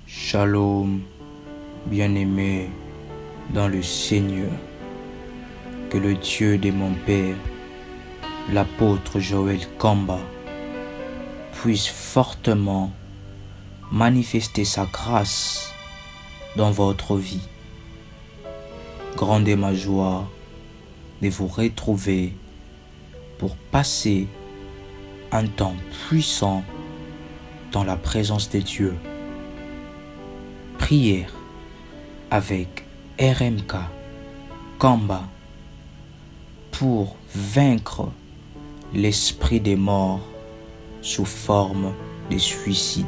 Shalom, bien-aimé dans le Seigneur, que le Dieu de mon Père, l'apôtre Joël Kamba, puisse fortement manifester sa grâce dans votre vie. Grande est ma joie de vous retrouver pour passer un temps puissant dans la présence de Dieu. Prière avec RMK Kamba pour vaincre l'esprit des morts sous forme de suicide.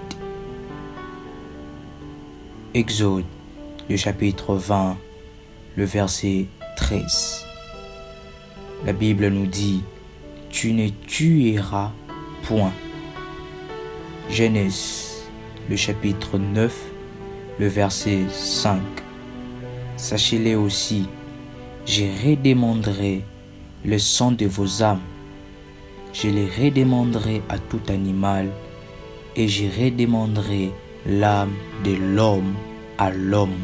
Exode, le chapitre 20, le verset 13. La Bible nous dit: tu ne tueras point. Genèse, le chapitre 9, le verset 5. Sachez-le aussi, je redemanderai le sang de vos âmes. Je les redemanderai à tout animal, et je redemanderai l'âme de l'homme à l'homme.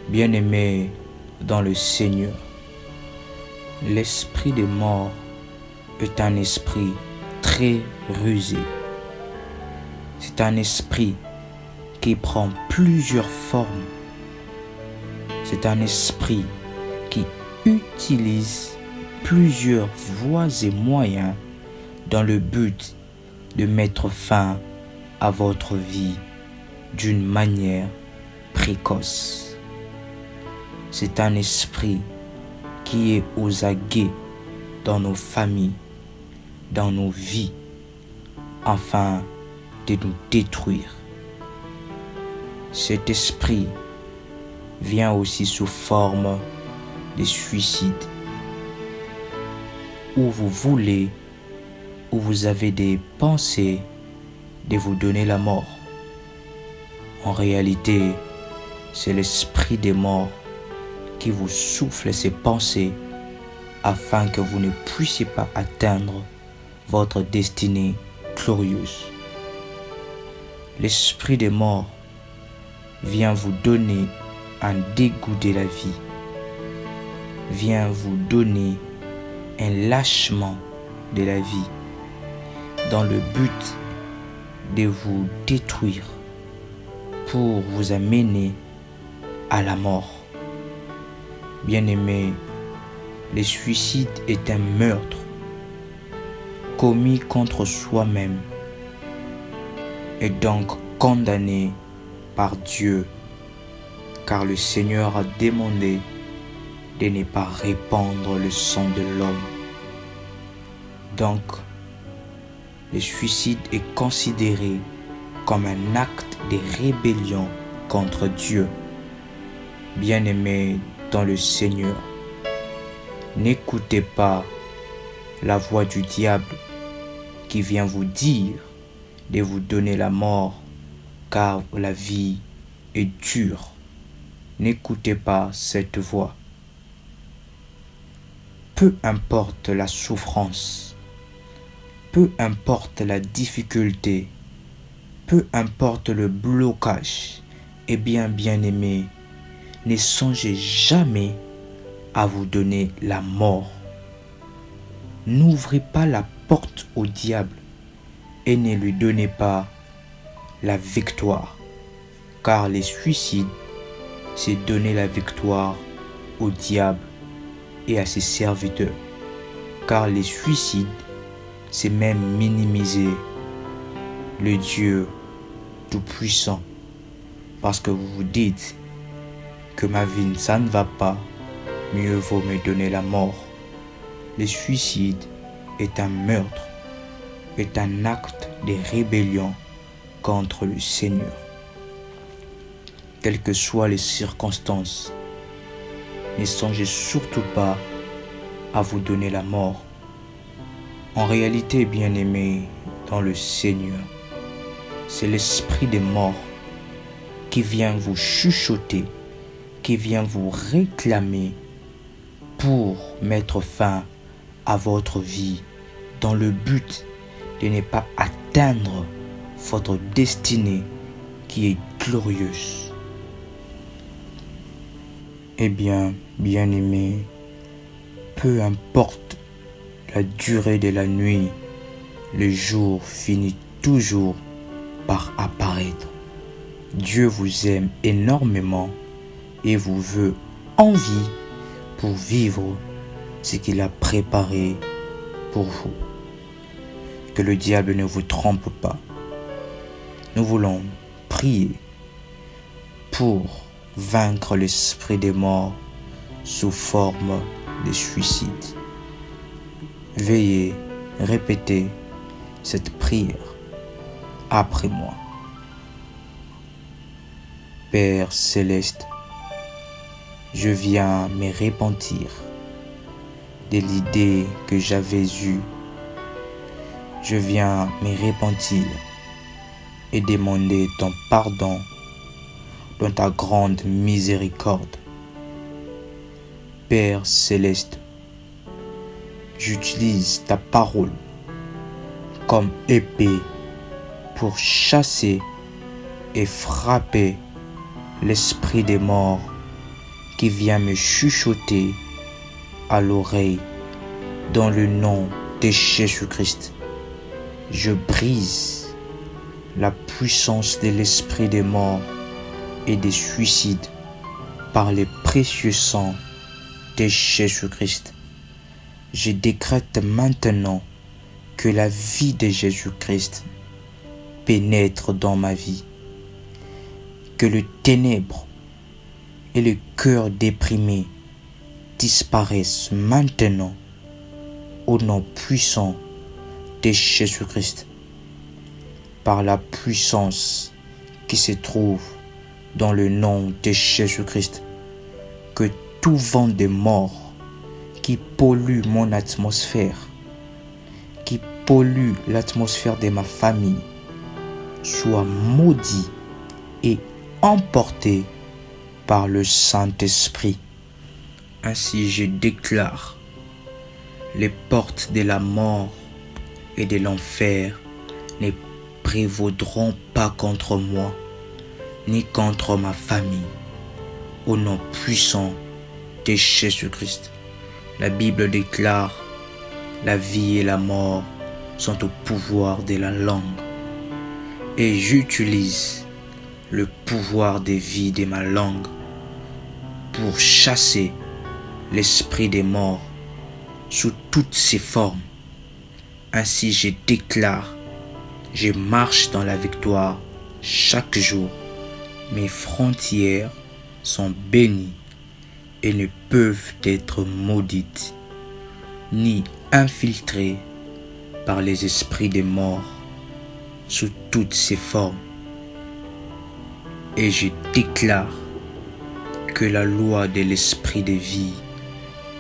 Bien-aimé dans le Seigneur, l'esprit des morts est un esprit très rusé. C'est un esprit qui prend plusieurs formes. C'est un esprit qui utilise plusieurs voies et moyens dans le but de mettre fin à votre vie d'une manière précoce. C'est un esprit qui est aux aguets dans nos familles, dans nos vies, afin de nous détruire. Cet esprit vient aussi sous forme de suicide, où vous voulez, où vous avez des pensées de vous donner la mort. En réalité, c'est l'esprit des morts qui vous souffle ces pensées afin que vous ne puissiez pas atteindre votre destinée glorieuse. L'esprit des morts vient vous donner un dégoût de la vie, vient vous donner un lâchement de la vie dans le but de vous détruire pour vous amener à la mort. Bien-aimé, le suicide est un meurtre commis contre soi-même et donc condamné par Dieu, car le Seigneur a demandé de ne pas répandre le sang de l'homme. Donc, le suicide est considéré comme un acte de rébellion contre Dieu. Bien-aimé dans le Seigneur, n'écoutez pas la voix du diable qui vient vous dire de vous donner la mort, car la vie est dure. N'écoutez pas cette voix. Peu importe la souffrance, peu importe la difficulté, peu importe le blocage, eh bien-aimé, ne songez jamais à vous donner la mort. N'ouvrez pas la porte au diable et ne lui donnez pas la victoire, car les suicides, c'est donner la victoire au diable et à ses serviteurs, car les suicides, c'est même minimiser le Dieu Tout-Puissant, parce que vous vous dites que ma vie, ça ne va pas, mieux vaut me donner la mort. Le suicide est un meurtre, est un acte de rébellion contre le Seigneur. Quelles que soient les circonstances, ne songez surtout pas à vous donner la mort. En réalité, bien-aimé dans le Seigneur, c'est l'esprit des morts qui vient vous chuchoter, qui vient vous réclamer pour mettre fin à votre vie dans le but de ne pas atteindre votre destinée qui est glorieuse. Eh bien, bien-aimés, peu importe la durée de la nuit, le jour finit toujours par apparaître. Dieu vous aime énormément et vous veut en vie pour vivre ce qu'il a préparé pour vous. Que le diable ne vous trompe pas. Nous voulons prier pour vaincre l'esprit des morts sous forme de suicide. Veuillez répéter cette prière après moi. Père céleste, je viens me repentir de l'idée que j'avais eue. Je viens me repentir et demander ton pardon dans ta grande miséricorde. Père céleste, j'utilise ta parole comme épée pour chasser et frapper l'esprit des morts qui vient me chuchoter à l'oreille dans le nom de Jésus-Christ. Je brise la puissance de l'esprit des morts et des suicides par les précieux sang de Jésus-Christ. Je décrète maintenant que la vie de Jésus-Christ pénètre dans ma vie, que le ténèbre et le cœur déprimé disparaissent maintenant au nom puissant de Jésus-Christ, par la puissance qui se trouve dans le nom de Jésus-Christ. Que tout vent de mort qui pollue mon atmosphère, qui pollue l'atmosphère de ma famille, soit maudit et emporté par le Saint-Esprit. Ainsi je déclare: les portes de la mort et de l'enfer ne prévaudront pas contre moi, ni contre ma famille, au nom puissant de Jésus-Christ. La Bible déclare: la vie et la mort sont au pouvoir de la langue. Et j'utilise le pouvoir de vie de ma langue pour chasser l'esprit des morts sous toutes ses formes. Ainsi je déclare: je marche dans la victoire chaque jour. Mes frontières sont bénies et ne peuvent être maudites, ni infiltrées par les esprits des morts sous toutes ses formes. Et je déclare que la loi de l'esprit de vie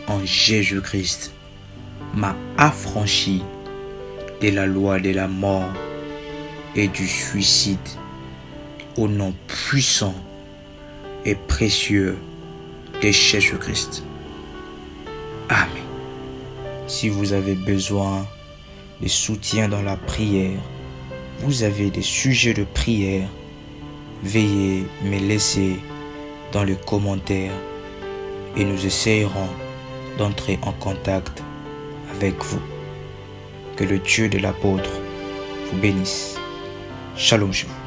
en Jésus-Christ m'a affranchi de la loi de la mort et du suicide, au nom puissant et précieux de Jésus-Christ. Amen. Si vous avez besoin de soutien dans la prière, vous avez des sujets de prière, veuillez me laisser dans les commentaires et nous essayerons d'entrer en contact avec vous. Que le Dieu de l'apôtre vous bénisse. Shalom chez vous.